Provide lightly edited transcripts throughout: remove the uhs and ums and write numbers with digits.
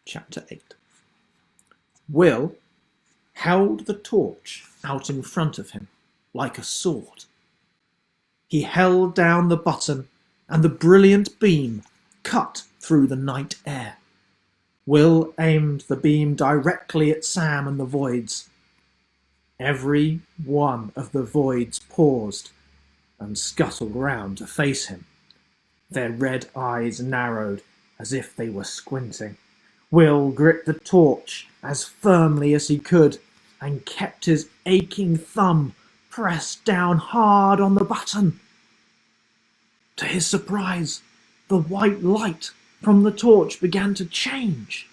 Chapter 8. Will held the torch out in front of him like a sword. He held down the button and the brilliant beam cut through the night air. Will aimed the beam directly at Sam and the voids. Every one of the voids paused and scuttled round to face him. Their red eyes narrowed as if they were squinting. Will gripped the torch as firmly as he could and kept his aching thumb pressed down hard on the button. To his surprise, the white light from the torch began to change.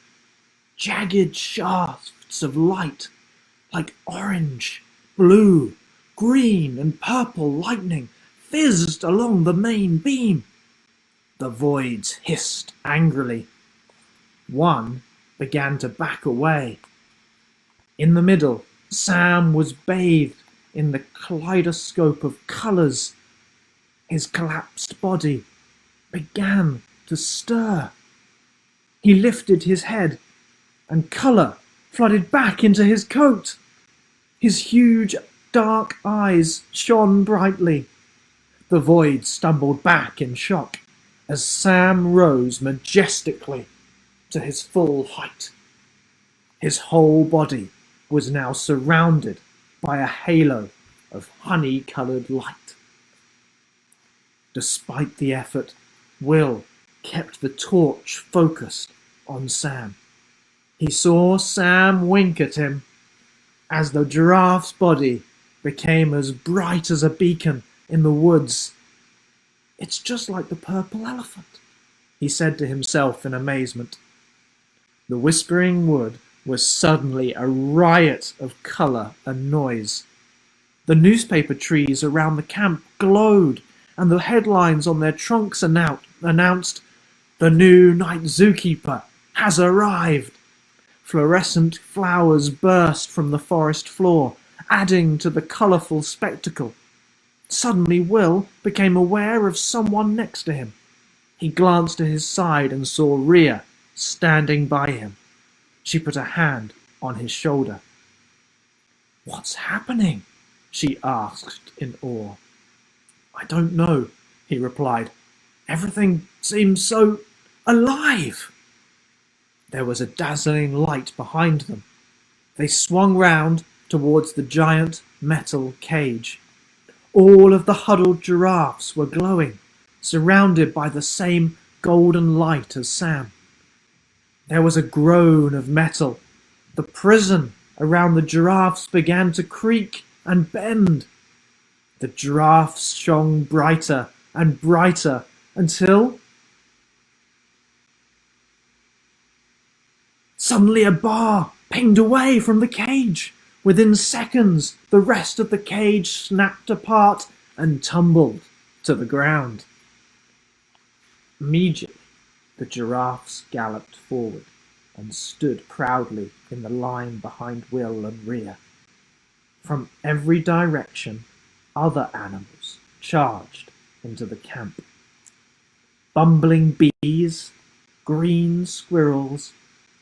Jagged shafts of light, like orange, blue, green and purple lightning, fizzed along the main beam. The voids hissed angrily. One began to back away. In the middle, Sam was bathed in the kaleidoscope of colours. His collapsed body began to stir. He lifted his head, and colour flooded back into his coat. His huge, dark eyes shone brightly. The void stumbled back in shock as Sam rose majestically to his full height. His whole body was now surrounded by a halo of honey-coloured light. Despite the effort, Will kept the torch focused on Sam. He saw Sam wink at him as the giraffe's body became as bright as a beacon in the woods. "It's just like the purple elephant," he said to himself in amazement. The whispering wood was suddenly a riot of colour and noise. The newspaper trees around the camp glowed, and the headlines on their trunks announced, "The new night zookeeper has arrived." Fluorescent flowers burst from the forest floor, adding to the colourful spectacle. Suddenly Will became aware of someone next to him. He glanced to his side and saw Rhea standing by him. She put a hand on his shoulder. "What's happening?" she asked in awe. "I don't know," he replied. "Everything seems so alive." There was a dazzling light behind them. They swung round towards the giant metal cage. All of the huddled giraffes were glowing, surrounded by the same golden light as Sam. There was a groan of metal. The prison around the giraffes began to creak and bend. The giraffes shone brighter and brighter until suddenly a bar pinged away from the cage. Within seconds, the rest of the cage snapped apart and tumbled to the ground. Immediately, the giraffes galloped forward and stood proudly in the line behind Will and Rhea. From every direction, other animals charged into the camp. Bumbling bees, green squirrels,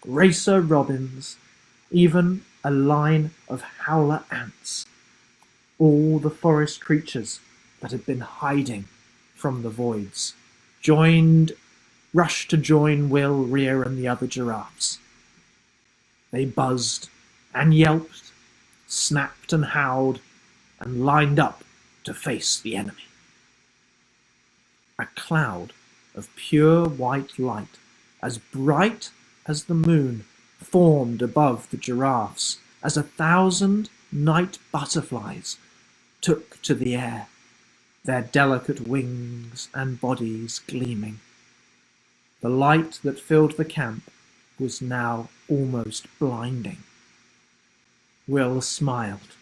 racer robins, even a line of howler ants. All the forest creatures that had been hiding from the voids rushed to join Will, Rhea and the other giraffes. They buzzed and yelped, snapped and howled, and lined up to face the enemy. A cloud of pure white light, as bright as the moon, formed above the giraffes as 1,000 night butterflies took to the air, their delicate wings and bodies gleaming. The light that filled the camp was now almost blinding. Will smiled.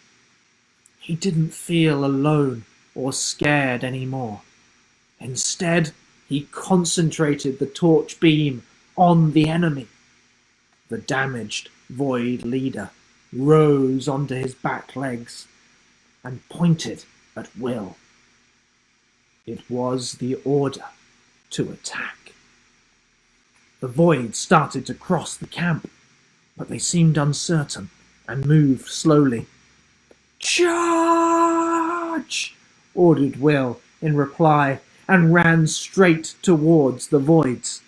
He didn't feel alone or scared anymore. Instead, he concentrated the torch beam on the enemy. The damaged void leader rose onto his back legs and pointed at Will. It was the order to attack. The void started to cross the camp, but they seemed uncertain and moved slowly. "Charge!" ordered Will in reply, and ran straight towards the voids.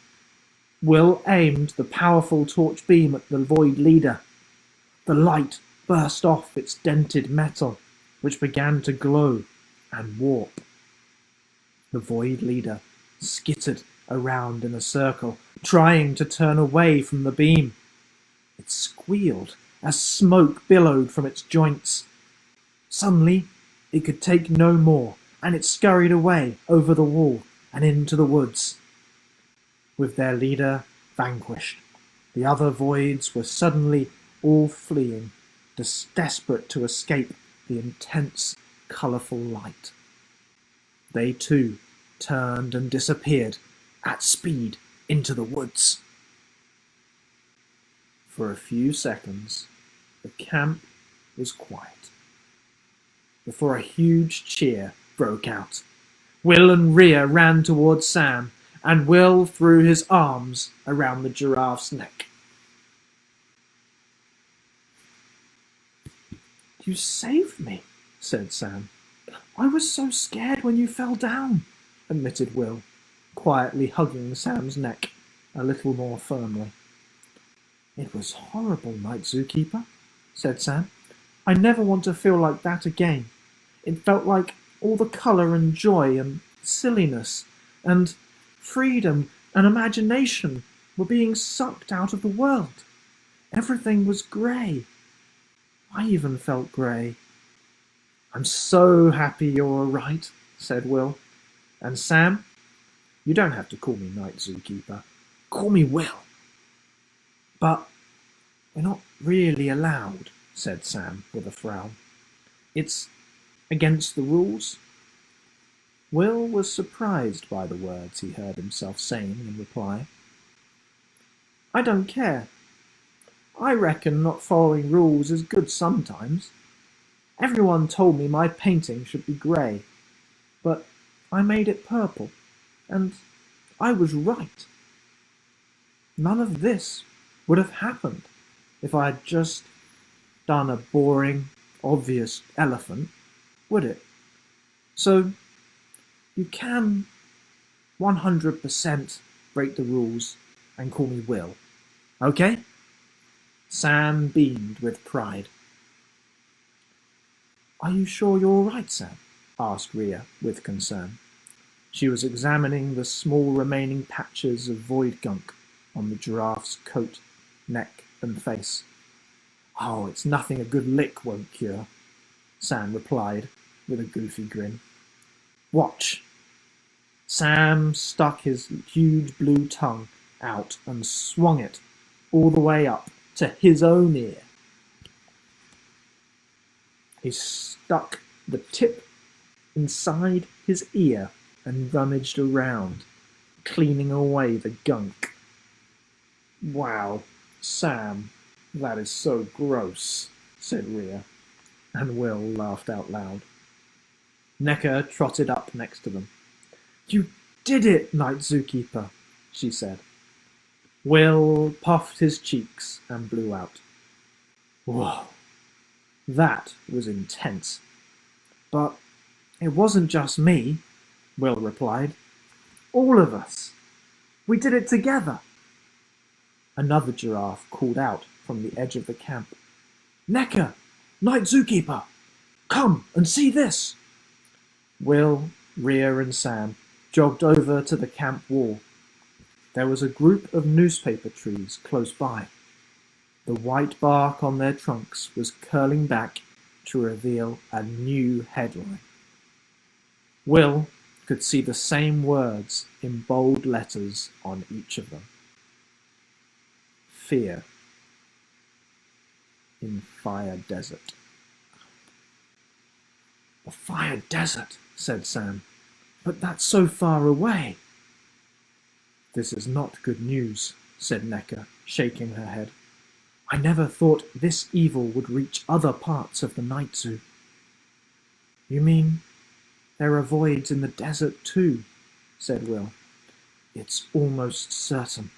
Will aimed the powerful torch beam at the void leader. The light burst off its dented metal, which began to glow and warp. The void leader skittered around in a circle, trying to turn away from the beam. It squealed as smoke billowed from its joints. Suddenly, it could take no more, and it scurried away over the wall and into the woods. With their leader vanquished, the other voids were suddenly all fleeing, desperate to escape the intense, colourful light. They too turned and disappeared at speed into the woods. For a few seconds, the camp was quiet, before a huge cheer broke out. Will and Rhea ran towards Sam, and Will threw his arms around the giraffe's neck. "You saved me," said Sam. "I was so scared when you fell down," admitted Will, quietly hugging Sam's neck a little more firmly. "It was horrible, Night Zookeeper," said Sam. "I never want to feel like that again. It felt like all the colour and joy and silliness and freedom and imagination were being sucked out of the world. Everything was grey. I even felt grey." "I'm so happy you're all right," said Will. "And Sam, you don't have to call me Night Zookeeper. Call me Will." "But we're not really allowed," said Sam with a frown. "It's against the rules." Will was surprised by the words he heard himself saying in reply. "I don't care. I reckon not following rules is good sometimes. Everyone told me my painting should be grey, but I made it purple, and I was right. None of this would have happened if I had just done a boring, obvious elephant, would it? So you can 100% break the rules and call me Will, okay?" Sam beamed with pride. "Are you sure you're all right, Sam?" asked Rhea with concern. She was examining the small remaining patches of void gunk on the giraffe's coat, neck, and face. "Oh, it's nothing a good lick won't cure," Sam replied with a goofy grin. "Watch." Sam stuck his huge blue tongue out and swung it all the way up to his own ear. He stuck the tip inside his ear and rummaged around, cleaning away the gunk. "Wow, Sam, that is so gross," said Rhea, and Will laughed out loud. Necker trotted up next to them. "You did it, Night Zookeeper," she said. Will puffed his cheeks and blew out. "Whoa, that was intense." "But it wasn't just me," Will replied. "All of us. We did it together." Another giraffe called out from the edge of the camp. "Necker, Night Zookeeper, come and see this." Will, Rhea, and Sam jogged over to the camp wall. There was a group of newspaper trees close by. The white bark on their trunks was curling back to reveal a new headline. Will could see the same words in bold letters on each of them. Fear in Fire Desert. "The Fire Desert," said Sam. "But that's so far away." "This is not good news," said Necker, shaking her head. "I never thought this evil would reach other parts of the Night Zoo." "You mean there are voids in the desert too?" said Will. "It's almost certain.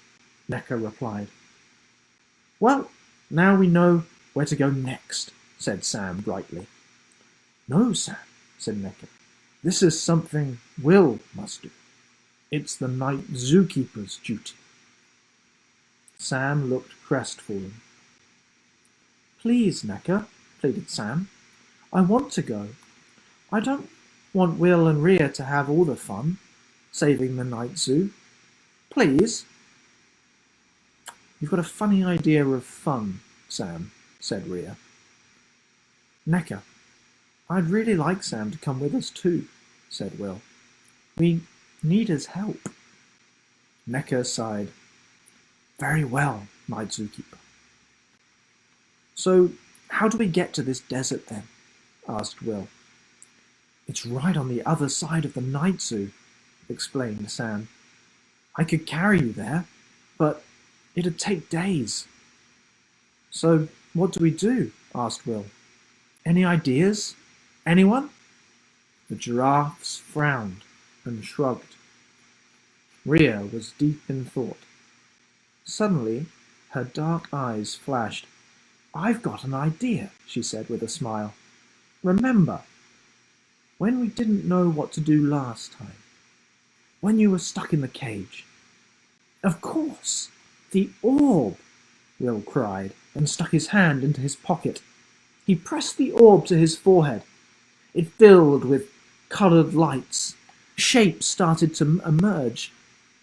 Necker replied. Well, now we know where to go next, said Sam brightly. No, Sam, said Necker. This is something Will must do. It's the night zookeeper's duty. Sam looked crestfallen. Please, Necker, pleaded Sam. I want to go. I don't want Will and Rhea to have all the fun, saving the night zoo. Please. You've got a funny idea of fun, Sam, said Rhea. Necker, I'd really like Sam to come with us too, said Will. We need his help. Necker sighed. Very well, night zookeeper. So, how do we get to this desert then? Asked Will. It's right on the other side of the night zoo, explained Sam. I could carry you there, but it'd take days. So, what do we do? Asked Will. Any ideas? Anyone? The giraffes frowned and shrugged. Rhea was deep in thought. Suddenly, her dark eyes flashed. I've got an idea, she said with a smile. Remember, when we didn't know what to do last time? When you were stuck in the cage? Of course, the orb, Will cried and stuck his hand into his pocket. He pressed the orb to his forehead. It filled with coloured lights. Shapes started to emerge.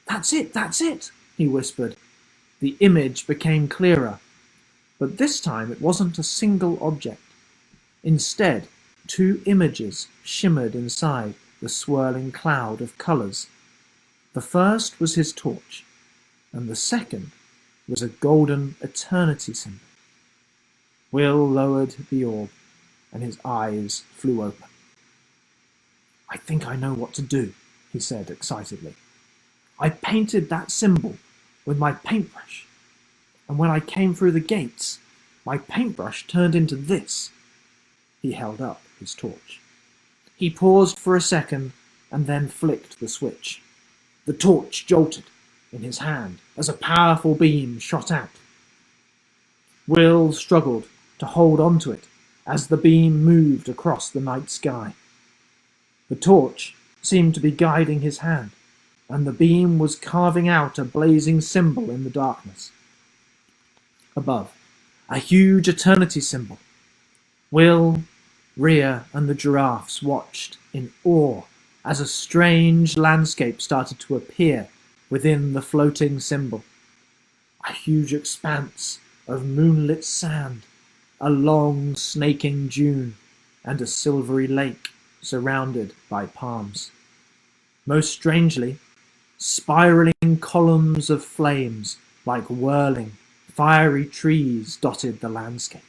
That's it, he whispered. The image became clearer. But this time it wasn't a single object. Instead, two images shimmered inside the swirling cloud of colours. The first was his torch, and the second was a golden eternity symbol. Will lowered the orb, and his eyes flew open. I think I know what to do, he said excitedly. I painted that symbol with my paintbrush, and when I came through the gates, my paintbrush turned into this. He held up his torch. He paused for a second and then flicked the switch. The torch jolted in his hand as a powerful beam shot out. Will struggled to hold on to it as the beam moved across the night sky. The torch seemed to be guiding his hand, and the beam was carving out a blazing symbol in the darkness. Above, a huge eternity symbol. Will, Rhea, and the giraffes watched in awe as a strange landscape started to appear within the floating symbol. A huge expanse of moonlit sand, a long snaking dune, and a silvery lake surrounded by palms. Most strangely, spiraling columns of flames like whirling, fiery trees dotted the landscape.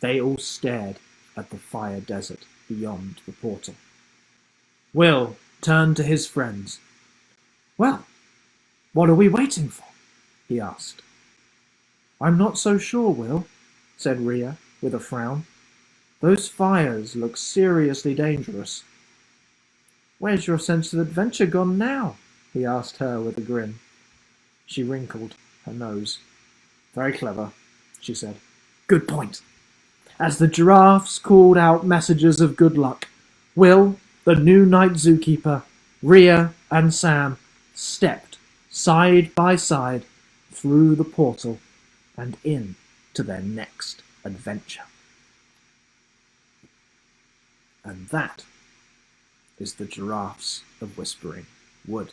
They all stared at the fire desert beyond the portal. Will turned to his friends. Well, what are we waiting for? He asked. I'm not so sure, Will, said Rhea with a frown. Those fires look seriously dangerous. Where's your sense of adventure gone now? He asked her with a grin. She wrinkled her nose. Very clever, she said. Good point. As the giraffes called out messages of good luck, Will, the new night zookeeper, Rhea, and Sam stepped side by side through the portal and in to their next adventure. And that is the Giraffes of Whispering Wood.